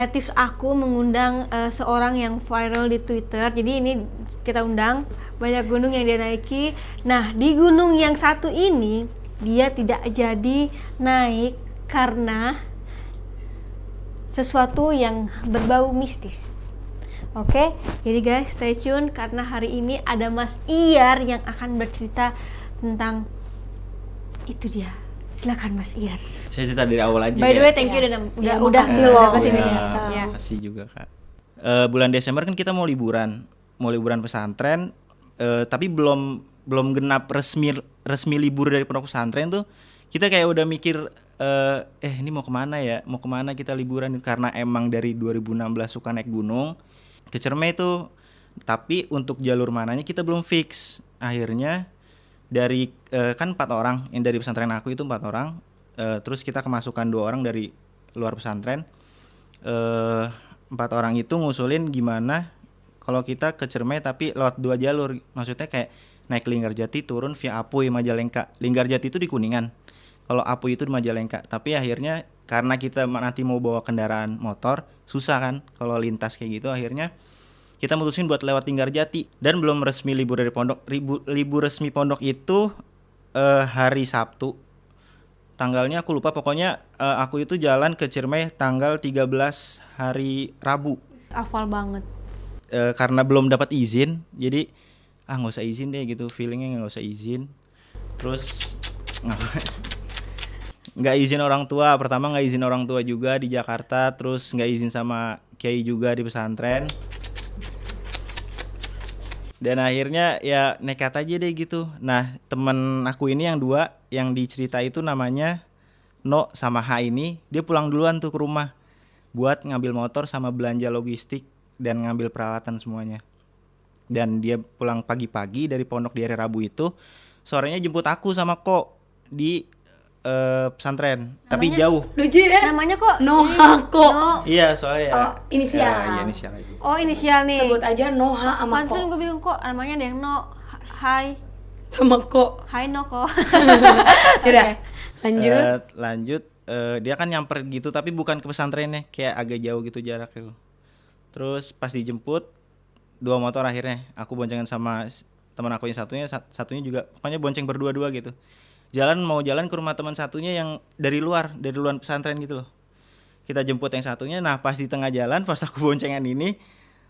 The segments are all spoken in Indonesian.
Tips aku mengundang seorang yang viral di Twitter. Jadi ini kita undang banyak gunung yang dia naiki. Nah, di gunung yang satu ini dia tidak jadi naik karena sesuatu yang berbau mistis. Oke, jadi guys stay tune karena hari ini ada Mas Iyar yang akan bercerita tentang itu dia. Silakan Mas Iyar. Saya cerita dari awal aja. By the way, thank you udah kasih loh kesini. Ya. Kasih juga Kak. Bulan Desember kan kita mau liburan pesantren, tapi belum genap resmi libur dari pondok pesantren tuh. Kita kayak udah mikir, ini mau kemana ya? Mau kemana kita liburan? Karena emang dari 2016 suka naik gunung ke Ciremai tuh. Tapi untuk jalur mananya kita belum fix. Akhirnya dari kan 4 orang yang dari pesantren aku itu 4 orang. Terus kita kemasukan 2 orang dari luar pesantren. 4 orang itu ngusulin gimana kalau kita ke Ciremai tapi lewat 2 jalur. Maksudnya kayak naik Linggarjati turun via Apuy Majalengka. Linggarjati itu di Kuningan, kalau Apuy itu di Majalengka. Tapi akhirnya karena kita nanti mau bawa kendaraan motor susah kan kalau lintas kayak gitu, akhirnya kita mutusin buat lewat Linggarjati. Dan belum resmi libur dari pondok. Libur resmi pondok itu hari Sabtu. Tanggalnya aku lupa, pokoknya aku itu jalan ke Ciremai tanggal 13 hari Rabu. Hafal banget. Karena belum dapat izin, jadi nggak usah izin deh gitu, feelingnya nggak usah izin. Terus nggak izin orang tua, pertama nggak izin orang tua juga di Jakarta, terus nggak izin sama kiai juga di pesantren. Dan akhirnya ya nekat aja deh gitu. Nah temen aku ini yang 2 yang dicerita itu namanya No sama H ini, dia pulang duluan tuh ke rumah buat ngambil motor sama belanja logistik dan ngambil peralatan semuanya. Dan dia pulang pagi-pagi dari pondok di hari Rabu itu, sorenya jemput aku sama Ko di pesantren. Namanya, tapi jauh. Lucu ya? Namanya kok Noha kok. No. Iya soalnya ya. Inisial. Iya inisial itu. Oh inisial nih. Sebut aja Noha sama Pantesan kok. gue bingung kok namanya ada yang No. Hai. Sama kok. Hai No kok. Udah. Lanjut. Dia kan nyamper gitu tapi bukan ke pesantrennya, kayak agak jauh gitu jaraknya. Terus pas dijemput 2 motor akhirnya. Aku boncengan sama teman aku yang satunya juga. Pokoknya bonceng berdua-dua gitu. Mau jalan ke rumah teman satunya yang dari luar pesantren gitu loh. Kita jemput yang satunya. Nah pas di tengah jalan, pas aku boncengan ini,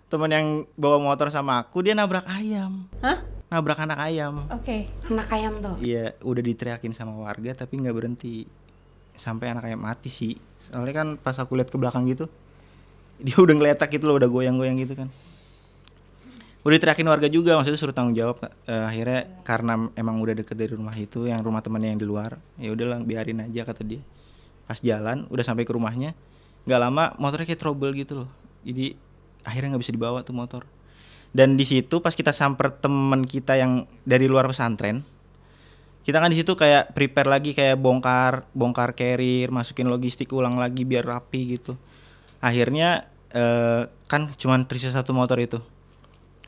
teman yang bawa motor sama aku dia nabrak ayam. Hah? Nabrak anak ayam. Oke. Anak ayam tuh. Iya, udah diteriakin sama warga tapi nggak berhenti. Sampai anak ayam mati sih. Soalnya kan pas aku lihat ke belakang gitu, dia udah ngeletak gitu loh, udah goyang-goyang gitu kan. Udah teriakin warga juga, maksudnya suruh tanggung jawab. Akhirnya karena emang udah deket dari rumah itu, yang rumah temannya yang di luar, ya udahlah biarin aja kata dia. Pas jalan udah sampai ke rumahnya, nggak lama motornya kayak trouble gitu loh. Jadi akhirnya nggak bisa dibawa tuh motor. Dan di situ pas kita samper teman kita yang dari luar pesantren, kita kan di situ kayak prepare lagi, kayak bongkar carrier, masukin logistik ulang lagi biar rapi gitu. Akhirnya kan cuman tersisa 1 motor itu.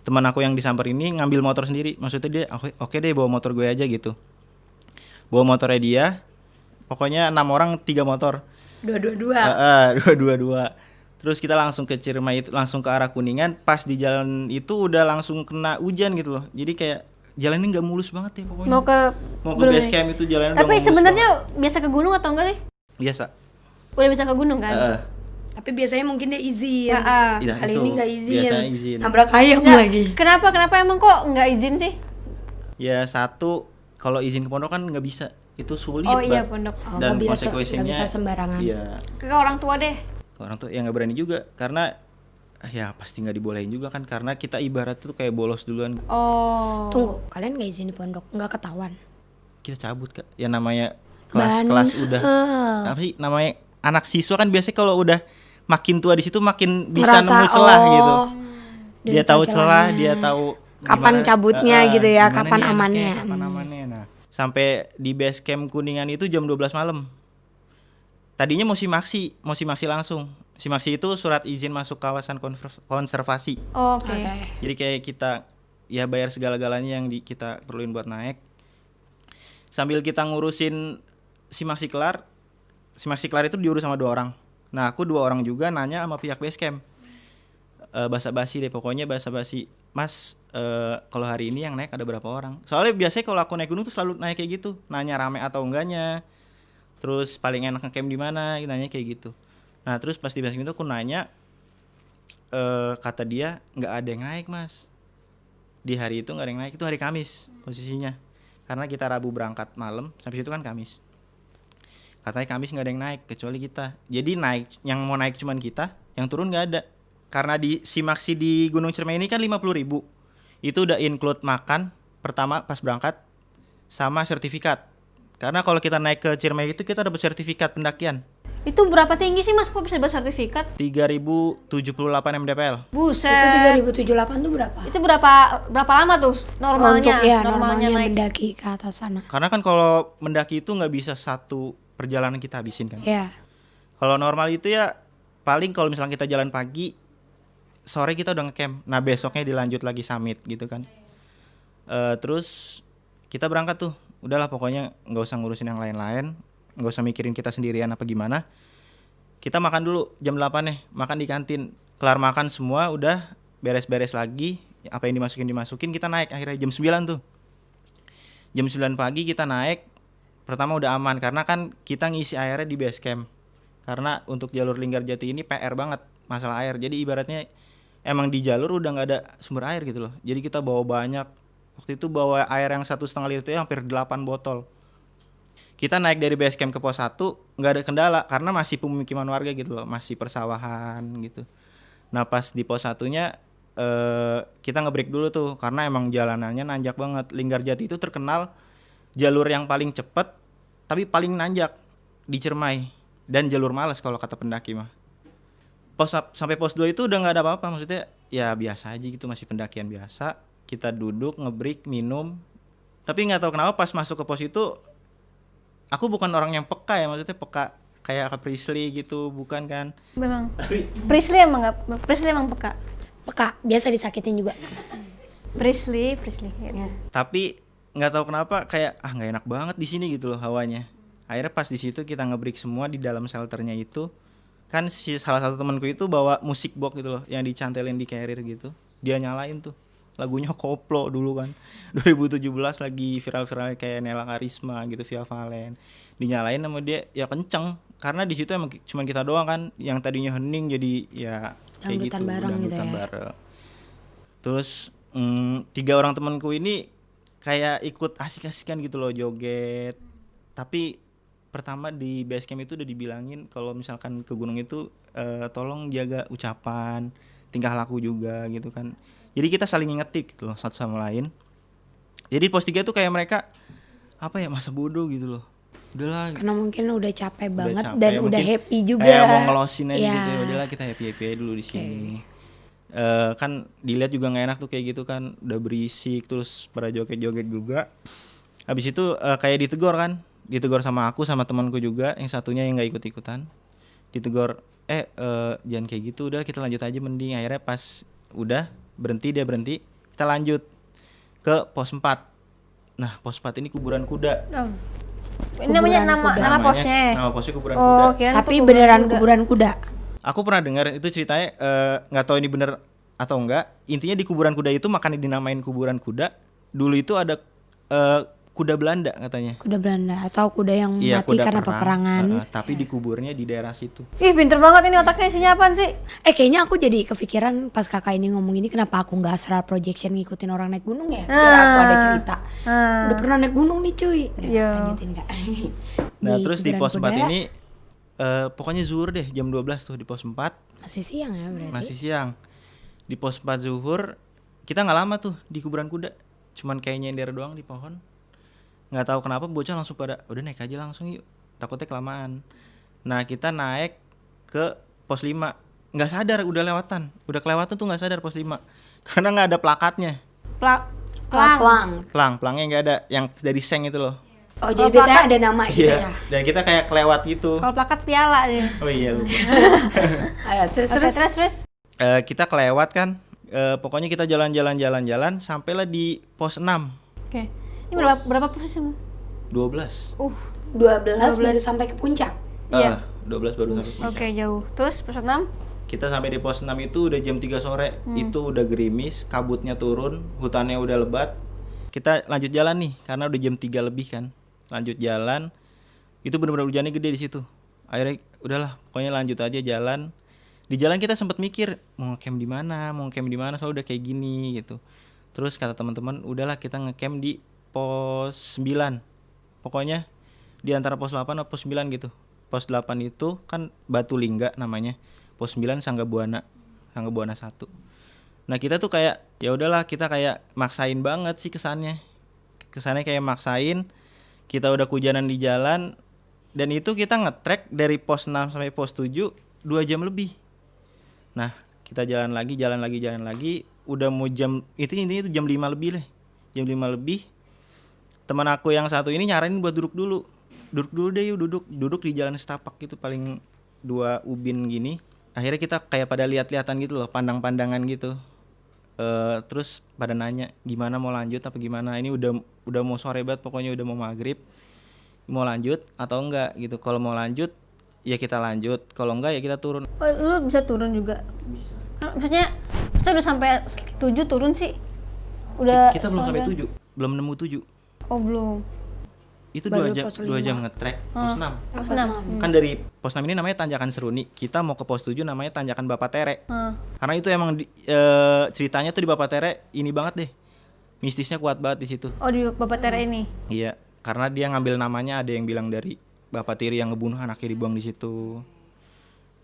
Teman aku yang disamper ini ngambil motor sendiri, maksudnya dia oke deh bawa motor gue aja gitu. Bawa motornya dia, pokoknya 6 orang 3 motor. Dua. Terus kita langsung ke Ciremai itu, langsung ke arah Kuningan. Pas di jalan itu udah langsung kena hujan gitu loh. Jadi kayak jalannya nggak mulus banget ya pokoknya. Mau ke base camp itu jalannya udah tapi sebenarnya biasa ke gunung atau enggak sih? Biasa. Udah bisa ke gunung kan? Tapi biasanya mungkin dia izin. Iya, Kali itu, ini nggak izin. biasanya izin. Nabrak ayam lagi. Kenapa emang kok nggak izin sih? Ya satu, kalau izin ke pondok kan nggak bisa, itu sulit. Oh iya pondok. Dan nggak konsekuensinya bisa sembarangan. Iya. Ke orang tua deh. Orang tuh yang nggak berani juga, karena ya pasti nggak dibolehin juga kan, karena kita ibarat tuh kayak bolos duluan. Oh. Tunggu, kalian nggak izin di pondok, nggak ketahuan? Kita cabut Kak. Ya namanya kelas udah apa sih namanya, anak siswa kan biasanya kalau udah makin tua di situ makin bisa nemu celah gitu. Dia tahu celah, dia tahu kapan cabutnya gitu ya, kapan amannya. Kapan amannya. Nah, sampai di base camp Kuningan itu jam 12 malam. Tadinya mau simaksi langsung. Simaksi itu surat izin masuk kawasan konservasi. Oke. Jadi kayak kita ya bayar segala-galanya yang kita perluin buat naik. Sambil kita ngurusin simaksi kelar itu diurus sama 2 orang. Nah aku 2 orang juga nanya sama pihak base camp. Basa-basi deh, pokoknya basa-basi. Mas, kalau hari ini yang naik ada berapa orang? Soalnya biasanya kalau aku naik gunung tuh selalu naik kayak gitu, nanya rame atau enggaknya. Terus paling enak ngecamp di mana, nanya kayak gitu. Nah terus pas di base camp itu aku nanya, kata dia nggak ada yang naik mas. Di hari itu nggak ada yang naik, itu hari Kamis posisinya. Karena kita Rabu berangkat malam, sampai situ kan Kamis. Katanya Kamis nggak ada yang naik kecuali kita. Jadi yang mau naik cuman kita, yang turun nggak ada. Karena di Simaksi di Gunung Ciremai ini kan 50.000. Itu udah include makan pertama pas berangkat sama sertifikat. Karena kalau kita naik ke Ciremai itu kita dapat sertifikat pendakian. Itu berapa tinggi sih mas? Kok bisa dapat sertifikat? 3078 mdpl. Buset. Itu 3078 tuh berapa? Itu berapa lama tuh normalnya? Untuk normalnya naik. mendaki ke atas sana. Karena kan kalau mendaki itu nggak bisa satu perjalanan kita habisin kan. Iya. Kalau normal itu ya paling kalau misalnya kita jalan pagi, sore kita udah ngecamp. Nah besoknya dilanjut lagi summit gitu kan. Terus kita berangkat tuh. Udahlah pokoknya nggak usah ngurusin yang lain-lain, nggak usah mikirin kita sendirian apa gimana. Kita makan dulu jam 8 nih, makan di kantin. Kelar makan semua udah beres-beres lagi, apa yang dimasukin kita naik. Akhirnya jam 9 tuh. Jam 9 pagi kita naik. Pertama udah aman karena kan kita ngisi airnya di base camp. Karena untuk jalur Linggarjati ini PR banget masalah air. Jadi ibaratnya emang di jalur udah nggak ada sumber air gitu loh. Jadi kita bawa banyak. Waktu itu bawa air yang 1,5 liter itu hampir 8 botol. Kita naik dari base camp ke pos 1 nggak ada kendala karena masih pemukiman warga gitu loh, masih persawahan gitu. Nah pas di pos 1-nya kita nge-break dulu tuh karena emang jalanannya nanjak banget. Linggarjati itu terkenal jalur yang paling cepet tapi paling nanjak di Ciremai dan jalur malas kalau kata pendaki mah. Sampai pos 2 itu udah nggak ada apa-apa, maksudnya ya biasa aja gitu, masih pendakian biasa. Kita duduk, nge-break, minum. Tapi nggak tahu kenapa pas masuk ke pos itu aku bukan orang yang peka ya, maksudnya peka kayak ke Priestley gitu, bukan kan? Memang. Priestley emang peka. Peka, biasa disakitin juga. Priestley. Ya. Tapi nggak tahu kenapa kayak nggak enak banget di sini gitu loh hawanya. Akhirnya pas di situ kita nge-break semua di dalam shelternya itu. Kan salah satu temanku itu bawa musik box gitu loh yang dicantelin di carrier gitu. Dia nyalain tuh. Lagunya koplo dulu kan 2017 lagi viral-viral kayak Nela Karisma gitu, Via Valen, dinyalain sama dia ya kenceng karena di situ emang cuman kita doang kan, yang tadinya hening jadi ya kayak gitu, bareng gitu ya. bareng. Terus 3 orang temanku ini kayak ikut asik-asikan gitu loh, joget. Tapi pertama di base camp itu udah dibilangin kalau misalkan ke gunung itu tolong jaga ucapan, tingkah laku juga gitu kan. Jadi kita saling ngingetin gitu loh satu sama lain. Jadi pos 3 tuh kayak mereka apa ya, masa bodoh gitu loh. Udahlah. Karena mungkin udah capek banget capek, dan udah happy juga. Kayak mau ngelosin aja Ya. gitu. Udahlah kita happy aja dulu di sini. Kan dilihat juga nggak enak tuh kayak gitu kan, udah berisik terus pada joget-joget juga. Habis itu kayak ditegur sama aku sama temanku juga, yang satunya yang nggak ikut-ikutan. Ditegur, jangan kayak gitu, udah kita lanjut aja mending. Akhirnya pas udah dia berhenti, kita lanjut ke pos 4. Nah pos 4 ini kuburan kuda. Ini namanya nama posnya. Nama posnya kuburan kuda. Tapi beneran kuburan kuda. Aku pernah dengar itu ceritanya, nggak tahu ini bener atau enggak. Intinya di kuburan kuda itu makanya dinamain kuburan kuda. Dulu itu ada kuda Belanda katanya. Kuda Belanda atau kuda yang mati karena peperangan. Tapi dikuburnya di daerah situ. Ih pinter banget ini otaknya, isinya apaan sih? Kayaknya aku jadi kepikiran pas kakak ini ngomong ini, kenapa aku nggak astral projection ngikutin orang naik gunung ya? Biar aku ada cerita. Udah pernah naik gunung nih cuy. Iya. Lanjutin Kak. Nah terus di kuburan pos 4 kuda, ini pokoknya zuhur deh jam 12 tuh di pos 4. masih siang ya berarti. Masih siang. Di pos 4 zuhur kita nggak lama tuh di kuburan kuda. Cuman kayak nyender doang di pohon. Nggak tahu kenapa bocah langsung pada udah naik aja langsung yuk, takutnya kelamaan. Nah kita naik ke pos 5, nggak sadar udah kelewatan tuh, nggak sadar pos 5 karena nggak ada plakatnya. Pelangnya nggak ada, yang dari seng itu loh. Oh jadi biasanya ada nama gitu Iya. ya. Dan kita kayak kelewat gitu. Kalau plakat piala deh. Oh iya lupa. Ayo, terus. Kita kelewat kan. Pokoknya kita jalan sampailah di pos 6. Oke. Ini berapa posisi? 12. 12 baru sampai ke puncak. Iya. 12 baru sampai puncak. Oke, jauh. Terus pos 6? Kita sampai di pos 6 itu udah jam 3 sore. Itu udah gerimis, kabutnya turun, hutannya udah lebat. Kita lanjut jalan nih karena udah jam 3 lebih kan. Lanjut jalan. Itu benar-benar hujannya gede di situ. Akhirnya udahlah, pokoknya lanjut aja jalan. Di jalan kita sempat mikir mau ngecamp di mana, soalnya udah kayak gini gitu. Terus kata teman-teman, udahlah kita ngecamp di pos 9. Pokoknya di antara pos 8 atau pos 9 gitu. Pos 8 itu kan Batu Lingga namanya. Pos 9 Sangga Buana 1. Nah, kita tuh kayak ya udahlah, kita kayak maksain banget sih kesannya. Kesannya kayak maksain. Kita udah kehujanan di jalan dan itu kita nge-trek dari pos 6 sampai pos 7 2 jam lebih. Nah, kita jalan lagi. Udah mau jam itu jam 5 lebih lah. Jam 5 lebih. Teman aku yang satu ini nyaranin buat duduk dulu deh yuk, duduk di jalan setapak gitu, paling 2 ubin gini. Akhirnya kita kayak pada lihat-lihatan gitu loh, pandang-pandangan gitu. Terus pada nanya gimana, mau lanjut apa gimana, ini udah mau sore banget, pokoknya udah mau maghrib, mau lanjut atau enggak gitu. Kalau mau lanjut ya kita lanjut, kalau enggak ya kita turun. Oh, lu bisa turun juga? Bisa. Maksudnya kita udah sampai 7 turun sih? Udah Kita belum sampai soalnya- 7, belum nemu 7. Oh, belum. Itu Baru 2 jam, pos 2 jam lima. nge-trek pos 6. Pos 6. Kan dari pos 6 ini namanya Tanjakan Seruni, kita mau ke pos 7 namanya Tanjakan Bapak Tere. Karena itu emang ceritanya tuh di Bapak Tere ini banget deh. Mistisnya kuat banget di situ. Oh, di Bapak Tere ini. Iya, karena dia ngambil namanya, ada yang bilang dari Bapak Tiri yang ngebunuh anaknya dibuang di situ.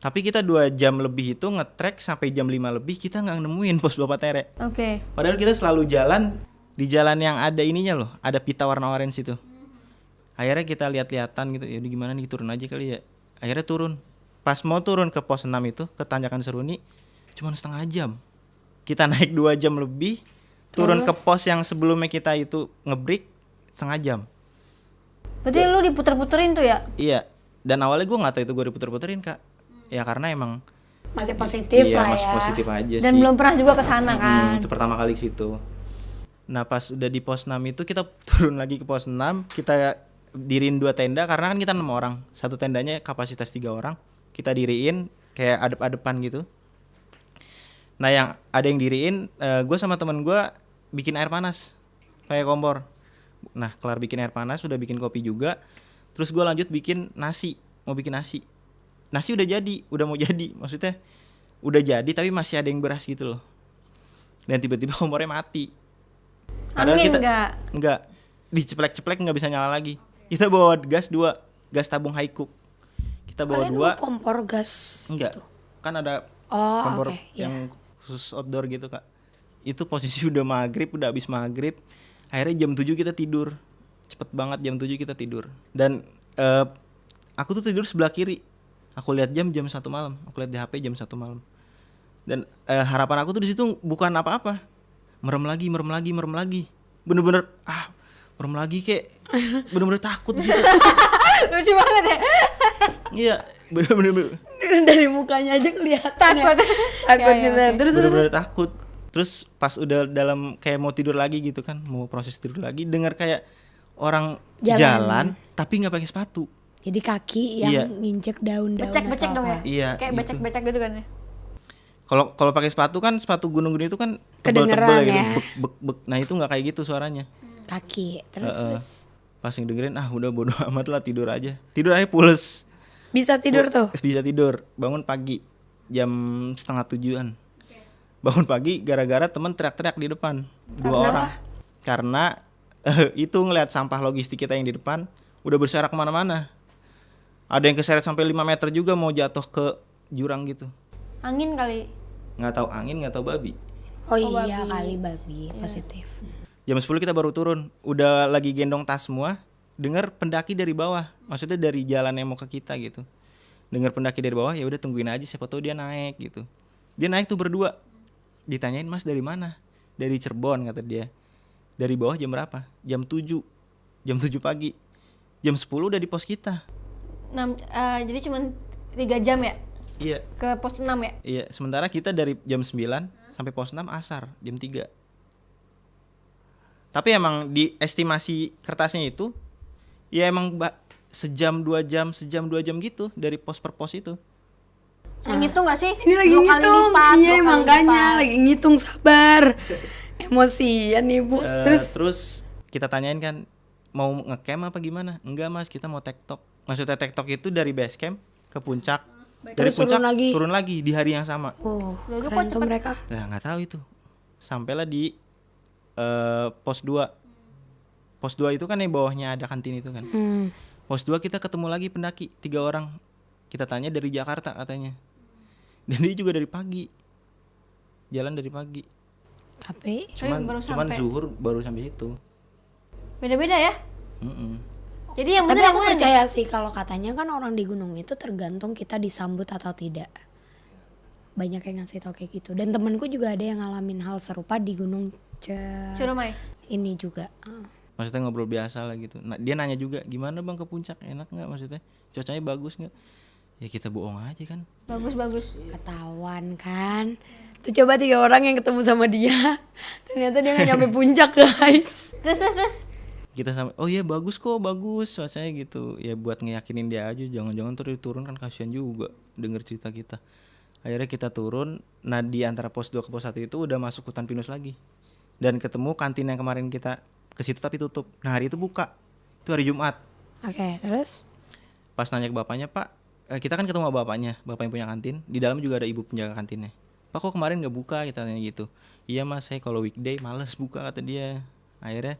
Tapi kita 2 jam lebih itu nge-trek sampai jam 5 lebih kita nggak nemuin pos Bapak Tere. Oke. Padahal kita selalu jalan di jalan yang ada ininya loh, ada pita warna orange itu. Akhirnya kita lihat-lihatan gitu, ya gimana nih, turun aja kali ya. Akhirnya turun. Pas mau turun ke pos 6 itu, ke Tanjakan Seruni, cuma setengah jam. Kita naik 2 jam lebih, turun ke pos yang sebelumnya kita itu ngebreak setengah jam. Berarti lu diputer-puterin tuh ya? Iya, dan awalnya gue nggak tahu itu gue diputer-puterin Kak. Ya karena emang Masih positif iya, lah masih ya. positif aja Dan sih. belum pernah juga ke sana kan? Itu pertama kali ke situ. Nah pas udah di pos 6 itu kita turun lagi ke pos 6, kita diriin 2 tenda karena kan kita 6 orang. Satu tendanya kapasitas 3 orang. Kita diriin kayak adep-adepan gitu. Nah yang ada yang diriin, gue sama temen gue bikin air panas pakai kompor. Nah kelar bikin air panas, udah bikin kopi juga. Terus gue lanjut bikin nasi, mau bikin nasi. Nasi udah jadi, udah mau jadi, maksudnya udah jadi tapi masih ada yang beras gitu loh. Dan tiba-tiba kompornya mati. Angin enggak, diceplek-ceplek nggak bisa nyala lagi. Kita bawa gas 2, gas tabung high cook. Kita bawa Kalian 2. mau kompor gas? Enggak, kan ada Oh, kompor oke, yang khusus outdoor gitu Kak. Itu posisi udah maghrib, udah habis maghrib. Akhirnya jam 7 kita tidur. Cepet banget jam 7 kita tidur. Dan aku tuh tidur sebelah kiri. Aku lihat jam 1 malam. Aku lihat di HP jam 1 malam. Dan harapan aku tuh di situ bukan apa-apa. Merem lagi. Bener-bener merem lagi kayak bener-bener takut di situ. Lucu banget ya? Iya, bener-bener Dari mukanya aja kelihatan Takut. Takut Ya, gitu. oke. Terus bener-bener takut. Terus pas udah dalam kayak mau tidur lagi gitu kan, mau proses tidur lagi, dengar kayak orang jalan tapi nggak pakai sepatu. jadi kaki yang Iya. nginjek daun-daun Becek-becek atau dong ya? apa. Iya, Kayak gitu. becek-becek gitu kan ya? Kalau pakai sepatu kan, sepatu gunung-gunung itu kan Kedengeran tebel-tebel gitu, ya. bek. Nah itu nggak kayak gitu suaranya. Kaki. Terus Pas yang dengerin udah bodo amat lah, tidur aja pules. bisa tidur tuh. Bisa tidur, bangun pagi jam 6:30-an. Bangun pagi gara-gara temen teriak-teriak di depan, 2 orang. Karena itu ngelihat sampah logistik kita yang di depan udah berserak kemana-mana. Ada yang keseret sampai 5 meter juga, mau jatuh ke jurang gitu. Angin kali. Nggak tahu angin, nggak tahu babi. Oh iya babi. kali babi positif. Jam 10 kita baru turun, udah lagi gendong tas semua. Dengar pendaki dari bawah, maksudnya dari jalan yang mau ke kita gitu. Dengar pendaki dari bawah, ya udah tungguin aja, siapa tahu dia naik gitu. Dia naik tuh berdua. Ditanyain, "Mas dari mana?" "Dari Cirebon," kata dia. "Dari bawah jam berapa?" "Jam 7." Jam 7 pagi. Jam 10 udah di pos kita. Jadi cuma 3 jam ya? Iya. Ke pos 6 ya? Iya, sementara kita dari jam 9 sampai pos 6 asar jam 3. Tapi emang di estimasi kertasnya itu ya emang sejam 2 jam gitu dari pos per pos itu. Yang ngitung nggak sih? Ini lagi 2 kali ngitung. lipat, Iya 2 kali makanya lipat. lagi ngitung, sabar. Emosian ibu. Terus kita tanyain kan mau ngecamp apa gimana? Enggak mas, kita mau tektok. Maksudnya tektok itu dari base camp ke puncak. Dari Terus puncak turun lagi. di hari yang sama. Oh, Lalu keren kok tuh cepet? mereka. Nah nggak tahu itu. Sampailah di pos 2. Pos 2 itu kan yang bawahnya ada kantin itu kan. Pos 2 kita ketemu lagi pendaki 3 orang. Kita tanya dari Jakarta katanya. Dan dia juga dari pagi. Jalan dari pagi. Tapi baru Cuman sampai. zuhur baru sampai itu. Beda-beda ya. Mm-mm. Jadi yang Tapi bener aku yang mana? percaya sih kalau katanya kan orang di gunung itu tergantung kita disambut atau tidak. Banyak yang ngasih tau kayak gitu. Dan temenku juga ada yang ngalamin hal serupa di gunung Ciremai. ini juga. Maksudnya ngobrol biasa lah gitu. Nah, dia nanya juga gimana bang ke puncak, enak nggak maksudnya, cuacanya bagus nggak? Ya kita bohong aja kan. Bagus. Ketahuan kan. Tuh coba 3 orang yang ketemu sama dia. Ternyata dia gak nyampe puncak guys. Terus. Kita sama, oh iya bagus kok, bagus cuacanya gitu. Ya buat ngeyakinin dia aja, jangan-jangan terus turun kan kasihan juga denger cerita kita. Akhirnya kita turun. Nah di antara pos 2 ke pos 1 itu udah masuk hutan pinus lagi. Dan ketemu kantin yang kemarin kita ke situ tapi tutup. Nah hari itu buka. Itu hari Jumat. Oke, terus? Pas nanya ke bapaknya, Pak, kita kan ketemu sama bapaknya, bapak yang punya kantin. Di dalam juga ada ibu penjaga kantinnya. Pak kok kemarin nggak buka? Kita tanya gitu. Iya mas, saya kalau weekday males buka kata dia. Akhirnya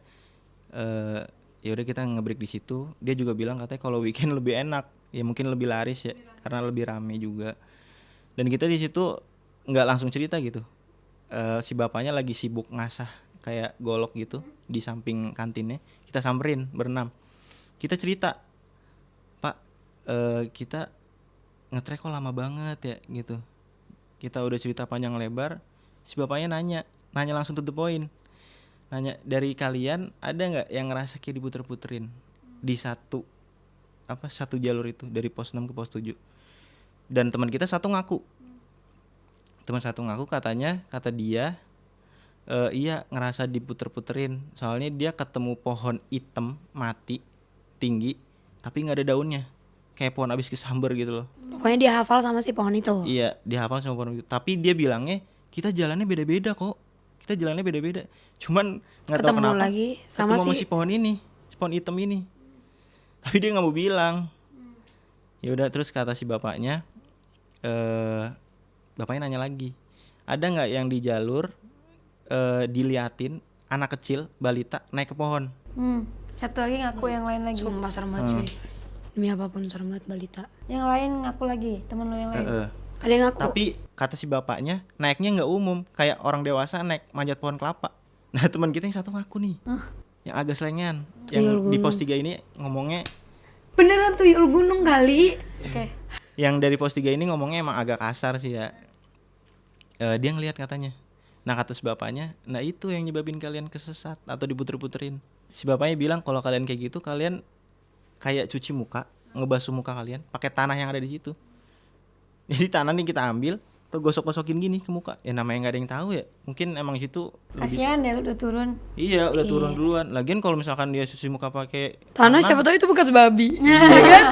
ya udah kita nge-break di situ. Dia juga bilang katanya kalau weekend lebih enak. Ya mungkin lebih laris ya, karena lebih rame juga. Dan kita di situ nggak langsung cerita gitu. Si bapaknya lagi sibuk ngasah kayak golok gitu di samping kantinnya. Kita samperin berenam. Kita cerita, Pak, kita nge-trek kok lama banget ya gitu. Kita udah cerita panjang lebar. Si bapaknya nanya langsung to the point. Nanya, dari kalian ada nggak yang ngerasa kayak diputer-puterin di satu jalur itu dari pos 6 ke pos 7. Dan teman kita satu ngaku. Kata dia iya ngerasa diputer-puterin. Soalnya dia ketemu pohon hitam mati tinggi tapi nggak ada daunnya. Kayak pohon abis kesambar gitu loh. Pokoknya dia hafal sama si pohon itu. Iya, dia hafal sama pohon itu. Tapi dia bilangnya kita jalannya beda-beda kok. Cuman nggak tahu Ketemu kenapa. lagi sama ketemu si si pohon ini, si pohon hitam ini. Tapi dia nggak mau bilang. Ya udah, terus kata si bapaknya, bapaknya nanya lagi, ada nggak yang di jalur diliatin anak kecil balita naik ke pohon? Satu lagi ngaku, yang lain lagi. Sumpah serem banget cuy. Demi apapun serem banget balita. Yang lain ngaku lagi, temen lo yang lain. Ada yang ngaku. Tapi kata si bapaknya naiknya nggak umum, kayak orang dewasa naik manjat pohon kelapa. Nah teman kita yang satu ngaku nih, yang agak selengean, yang di pos 3 ini ngomongnya. Beneran tuyul gunung kali. Oke. Yang dari pos 3 ini ngomongnya emang agak kasar sih ya. Dia ngelihat katanya. Nah kata si bapaknya, nah itu yang nyebabin kalian kesesat atau diputer-puterin. Si bapaknya bilang kalau kalian kayak gitu, kalian kayak cuci muka, ngebasuh muka kalian pakai tanah yang ada di situ. Jadi tanah nih kita ambil, terus gosok-gosokin gini ke muka. Ya namanya nggak ada yang tahu ya. Mungkin emang situ Kasihan deh udah turun. Iya udah turun duluan. Lagian kalau misalkan dia cuci muka pakai Tanah siapa tahu itu bekas babi. Iya kan?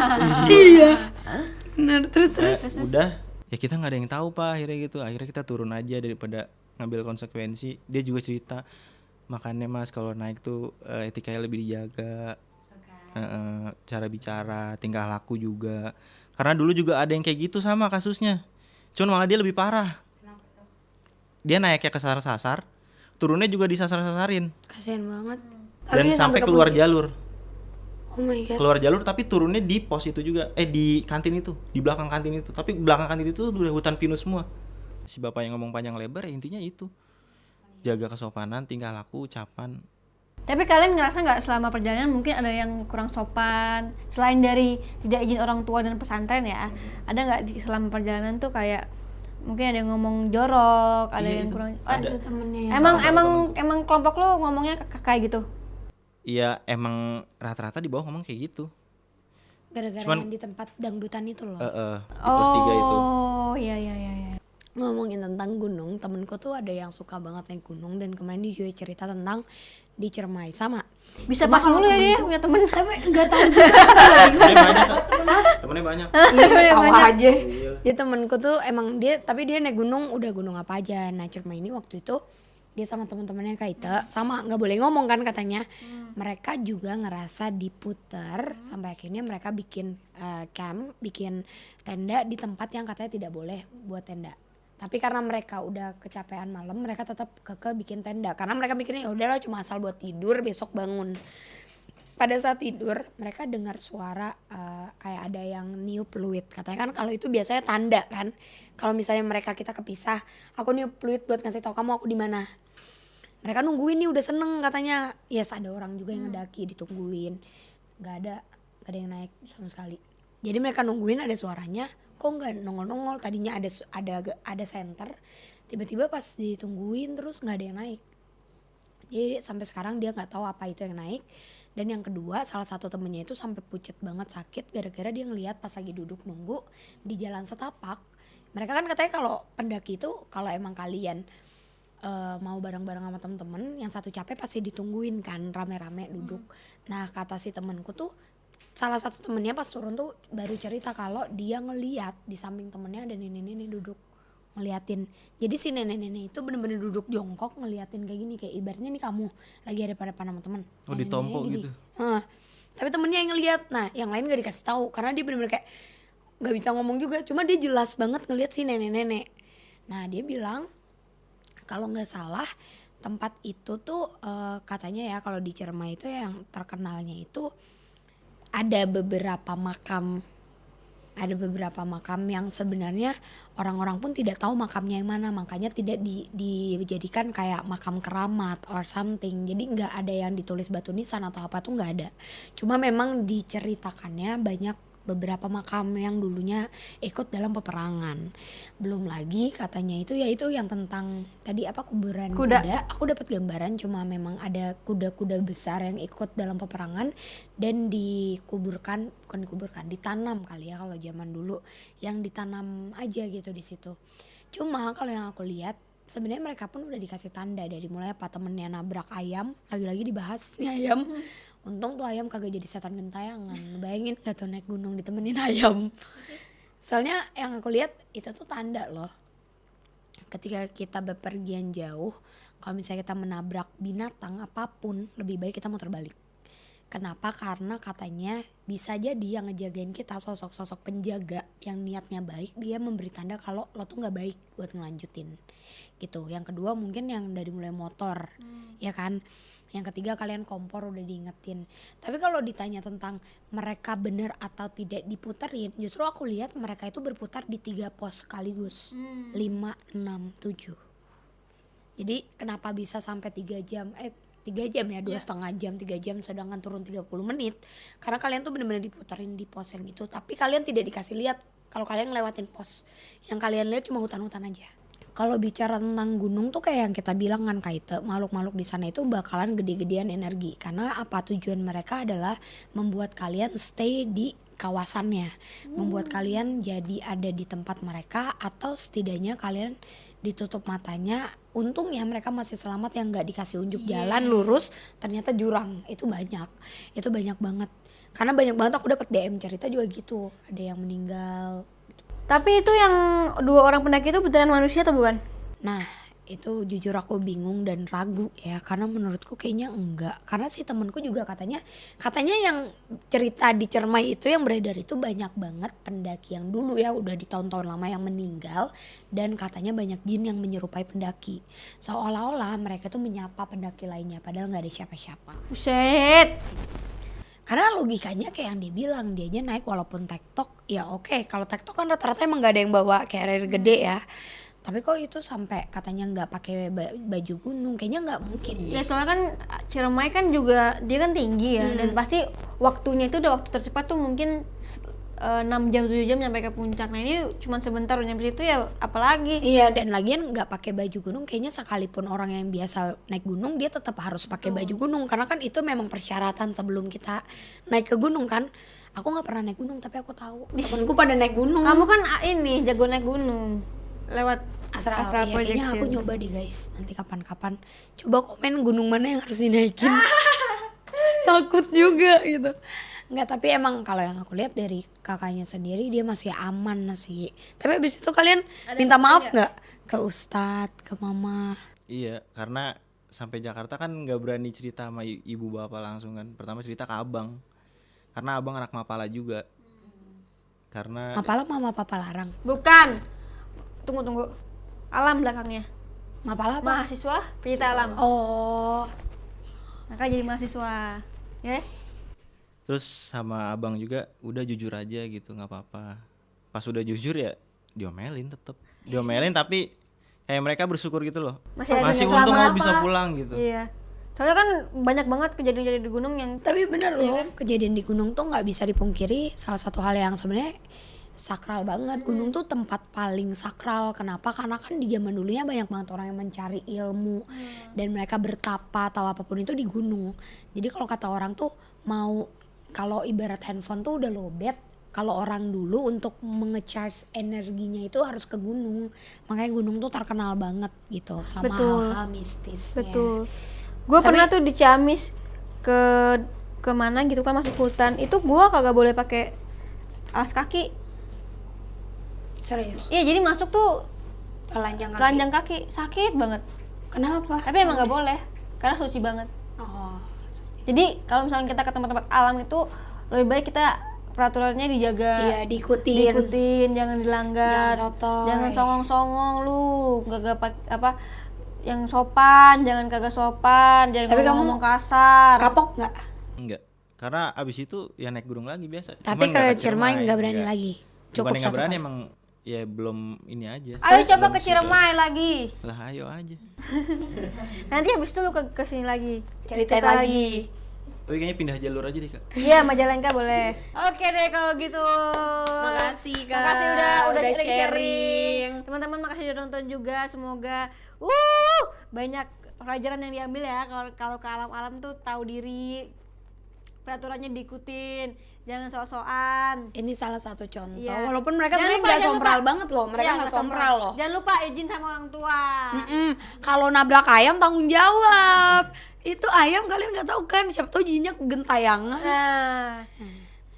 Iya. Benar, terus. Udah ya kita nggak ada yang tahu pak, akhirnya gitu. Akhirnya kita turun aja daripada ngambil konsekuensi. Dia juga cerita, makanya mas kalau naik tuh etikanya lebih dijaga, cara bicara, tingkah laku juga. Karena dulu juga ada yang kayak gitu sama kasusnya, cuman malah dia lebih parah. Dia naiknya kesasar-sasar, turunnya juga disasar-sasarin. Kasihan banget. Dan sampai keluar jalur. Oh my god. Keluar jalur tapi turunnya di pos itu juga, di kantin itu, di belakang kantin itu. Tapi belakang kantin itu udah hutan pinus semua. Si bapak yang ngomong panjang lebar ya intinya itu, jaga kesopanan, tingkah laku, ucapan. Tapi kalian ngerasa nggak selama perjalanan mungkin ada yang kurang sopan selain dari tidak izin orang tua dan pesantren ya? Ada nggak di selama perjalanan tuh kayak mungkin ada yang ngomong jorok, ada yang itu. kurang? Ada. Temennya. Emang kelompok lu ngomongnya kayak gitu? Iya emang rata-rata di bawah ngomong kayak gitu. Gara-gara Cuman- yang di tempat dangdutan itu loh. Di pos 3 itu. Oh iya. Ngomongin tentang gunung, temenku tuh ada yang suka banget naik gunung dan kemarin dia juga cerita tentang di Ciremai sama. Bisa Cuma pas kalau mulu ya dia temenku- punya temen. Tapi nggak tahu juga. Temennya banyak Kak. Temennya banyak. Iya, tahu banyak. aja. Iya. Dia temenku tuh emang tapi dia naik gunung, udah gunung apa aja. Nah Ciremai ini waktu itu dia sama teman-temannya Kak Ita, sama nggak boleh ngomong kan katanya. Mereka juga ngerasa diputer sampai akhirnya mereka bikin camp, bikin tenda di tempat yang katanya tidak boleh buat tenda. Tapi karena mereka udah kecapean malam, mereka tetap keke bikin tenda karena mereka mikirnya ya udahlah cuma asal buat tidur, besok bangun. Pada saat tidur mereka dengar suara kayak ada yang niup fluid. Katanya kan kalau itu biasanya tanda kan. Kalau misalnya kita kepisah, aku niup fluid buat ngasih tahu kamu aku di mana. Mereka nungguin nih udah seneng katanya. Yes, ada orang juga yang ngedaki ditungguin. Gak ada yang naik sama sekali. Jadi mereka nungguin ada suaranya, kok nggak nongol-nongol. Tadinya ada center, tiba-tiba pas ditungguin terus nggak ada yang naik. Jadi sampai sekarang dia nggak tahu apa itu yang naik. Dan yang kedua, salah satu temennya itu sampai pucet banget sakit gara-gara dia ngelihat pas lagi duduk nunggu di jalan setapak. Mereka kan katanya kalau pendaki itu kalau emang kalian mau bareng-bareng sama temen-temen, yang satu capek pasti ditungguin kan rame-rame duduk. Nah kata si temenku tuh, salah satu temennya pas turun tuh baru cerita kalau dia ngeliat di samping temennya ada nenek-nenek duduk ngeliatin. Jadi si nenek-nenek itu bener-bener duduk jongkok ngeliatin kayak gini, kayak ibaratnya nih kamu lagi ada pada sama temen. Oh, ditompok gitu. Tapi temennya yang ngeliat, nah yang lain gak dikasih tahu karena dia bener-bener kayak gak bisa ngomong juga. Cuma dia jelas banget ngeliat si nenek-nenek. Nah dia bilang kalau nggak salah tempat itu tuh katanya ya kalau di Ciremai itu yang terkenalnya itu ada beberapa makam yang sebenarnya orang-orang pun tidak tahu makamnya yang mana, makanya tidak dijadikan kayak makam keramat or something. Jadi nggak ada yang ditulis batu nisan atau apa tuh nggak ada. Cuma memang diceritakannya banyak beberapa makam yang dulunya ikut dalam peperangan. Belum lagi katanya itu yaitu yang tentang tadi apa kuburan kuda. Aku dapat gambaran cuma memang ada kuda-kuda besar yang ikut dalam peperangan dan ditanam kali ya kalau zaman dulu, yang ditanam aja gitu di situ. Cuma kalau yang aku lihat sebenarnya mereka pun udah dikasih tanda dari mulai apa temennya nabrak ayam, lagi-lagi dibahas nih ayam. Untung tuh ayam kagak jadi setan gentayangan. Bayangin gak tuh naik gunung ditemenin ayam. Soalnya yang aku lihat itu tuh tanda loh. Ketika kita bepergian jauh, kalau misalnya kita menabrak binatang apapun, lebih baik kita muter balik. Kenapa? Karena katanya bisa jadi yang ngejagain kita sosok-sosok penjaga yang niatnya baik, dia memberi tanda kalau lo tuh gak baik buat ngelanjutin gitu. Yang kedua mungkin yang dari mulai motor, ya kan. Yang ketiga kalian kompor udah diingetin. Tapi kalau ditanya tentang mereka bener atau tidak diputerin, justru aku lihat mereka itu berputar di 3 pos sekaligus. 5, 6, 7. Jadi kenapa bisa sampai 3 jam? 3 jam ya, 2,5 jam, 3 jam sedangkan turun 30 menit. Karena kalian tuh bener-bener diputerin di pos yang itu. Tapi kalian tidak dikasih lihat kalau kalian ngelewatin pos. Yang kalian lihat cuma hutan-hutan aja. Kalau bicara tentang gunung tuh kayak yang kita bilang kan Kaite, makhluk-makhluk di sana itu bakalan gede-gedean energi. Karena apa tujuan mereka adalah membuat kalian stay di kawasannya. Membuat kalian jadi ada di tempat mereka atau setidaknya kalian ditutup matanya. Untungnya mereka masih selamat yang gak dikasih unjuk jalan lurus, ternyata jurang. Itu banyak banget. Karena banyak banget aku dapat DM cerita juga gitu. Ada yang meninggal. Tapi itu yang 2 orang pendaki itu beneran manusia atau bukan? Nah itu jujur aku bingung dan ragu ya, karena menurutku kayaknya enggak. Karena si temenku juga katanya yang cerita di Ciremai itu yang beredar itu banyak banget pendaki yang dulu ya udah di tahun-tahun lama yang meninggal. Dan katanya banyak jin yang menyerupai pendaki, seolah-olah mereka tuh menyapa pendaki lainnya padahal gak ada siapa-siapa. Buset. Karena logikanya kayak yang dia bilang, dianya naik walaupun tektok, ya oke. Kalau tektok kan rata-rata emang gak ada yang bawa carrier gede ya. Tapi kok itu sampai katanya nggak pakai baju gunung, kayaknya nggak mungkin. Ya soalnya kan Ciremai kan juga dia kan tinggi ya, dan pasti waktunya itu udah waktu tercepat tuh mungkin 6 jam 7 jam sampai ke puncak. Nah ini cuma sebentar nyampe situ ya apalagi. Iya, dan lagian nggak pakai baju gunung kayaknya sekalipun orang yang biasa naik gunung dia tetap harus pakai baju gunung, karena kan itu memang persyaratan sebelum kita naik ke gunung kan. Aku nggak pernah naik gunung tapi aku tahu temanku pada naik gunung. Kamu kan ini jago naik gunung lewat Astral Astral kayaknya Projection. aku nyoba deh guys, nanti kapan-kapan coba komen gunung mana yang harus dinaikin. takut juga gitu. Enggak, tapi emang kalau yang aku lihat dari kakaknya sendiri dia masih aman sih. Tapi abis itu kalian minta maaf nggak ke Ustadz, ke mama? Iya, karena sampai Jakarta kan nggak berani cerita sama ibu bapak langsung kan. Pertama cerita ke abang, karena abang anak Mapala juga. Karena Mapala mama papa larang. Bukan. Tunggu. Alam belakangnya. Mapala apa? Mahasiswa pencinta alam. Oh, Maka jadi mahasiswa. Ya. terus sama abang juga udah jujur aja gitu, nggak apa-apa. Pas udah jujur ya diomelin, tetep diomelin, tapi kayak mereka bersyukur gitu loh. Masih ada Masih selama untung mau apa? bisa pulang gitu. Iya. Soalnya kan banyak banget kejadian-kejadian di gunung yang tapi bener loh, kejadian di gunung tuh nggak bisa dipungkiri. Salah satu hal yang sebenarnya sakral banget. Gunung tuh tempat paling sakral. Kenapa? Karena kan di zaman dulunya banyak banget orang yang mencari ilmu dan mereka bertapa atau apapun itu di gunung. Jadi kalau kata orang tuh kalau ibarat handphone tuh udah lowbat, kalau orang dulu untuk mengecharge energinya itu harus ke gunung. Makanya gunung tuh terkenal banget gitu sama Betul. hal-hal mistisnya. betul. Gue pernah tuh di Ciamis ke mana gitu kan, masuk hutan. Itu gua kagak boleh pakai alas kaki. Serius? Iya, jadi masuk tuh Telanjang kaki. telanjang kaki, sakit banget. Kenapa? Tapi emang nggak boleh, karena suci banget. Oh, Jadi kalau misalnya kita ke tempat-tempat alam itu lebih baik kita peraturannya dijaga, iya diikutin. jangan dilanggar, Jangan sotoy. jangan songong-songong lu, kagak yang sopan, jangan kagak sopan, jangan Tapi kamu ngomong kasar. Kapok nggak? Enggak, karena abis itu ya naik gunung lagi biasa. Tapi Cuman ke nggak Ciremai nggak berani enggak. lagi. Bukan Cukup nggak satu berani, kali. emang ya belum ini aja. Ayo coba ke Ciremai lagi. Lah ayo aja. Nanti habis itu lu ke sini lagi. Ceritain Cerita lagi. Tapi kayaknya pindah jalur aja deh, Kak. Iya, Majalengka boleh. Oke deh kalau gitu. Makasih, Kak. Makasih udah Udah sharing. sharing. Teman-teman makasih udah nonton juga. Semoga banyak pelajaran yang diambil ya. Kalau ke alam-alam tuh tahu diri. Peraturannya diikutin. Jangan sok-sokan. Ini salah satu contoh. Iya. Walaupun mereka Jangan sebenarnya lupa, nggak jangan sompral lupa. banget loh. Mereka Iya, nggak sompral loh. Jangan lupa izin sama orang tua. Kalau nabrak ayam tanggung jawab. Itu ayam kalian nggak tahu kan? Siapa tahu jijinya gentayangan. Nah,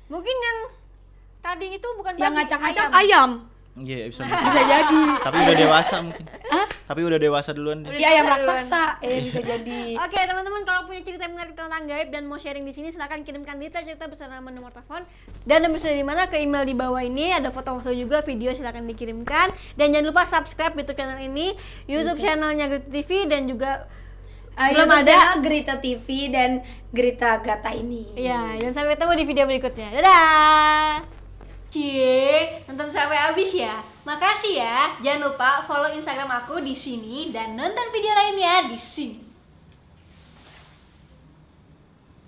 mungkin yang tadi itu bukan Yang babi, ngacak-ngacak ayam. Iya, bisa. Bisa jadi. Tapi udah dewasa mungkin. Hah? Tapi udah dewasa duluan deh. Iya, ayam raksasa. Bisa jadi. Oke teman-teman, kalau punya cerita menarik tentang gaib dan mau sharing di sini silahkan kirimkan detail cerita beserta nama nomor telepon dan bisa di mana ke email di bawah ini. Ada foto-foto juga, video silahkan dikirimkan. Dan jangan lupa subscribe YouTube channel ini, YouTube channelnya Grita TV dan juga belum YouTube ada. channel Grita TV dan Grita Gata ini. Ya, dan sampai ketemu di video berikutnya. Dadah. Cie, nonton sampai habis ya. Makasih ya. Jangan lupa follow Instagram aku di sini dan nonton video lainnya di sini.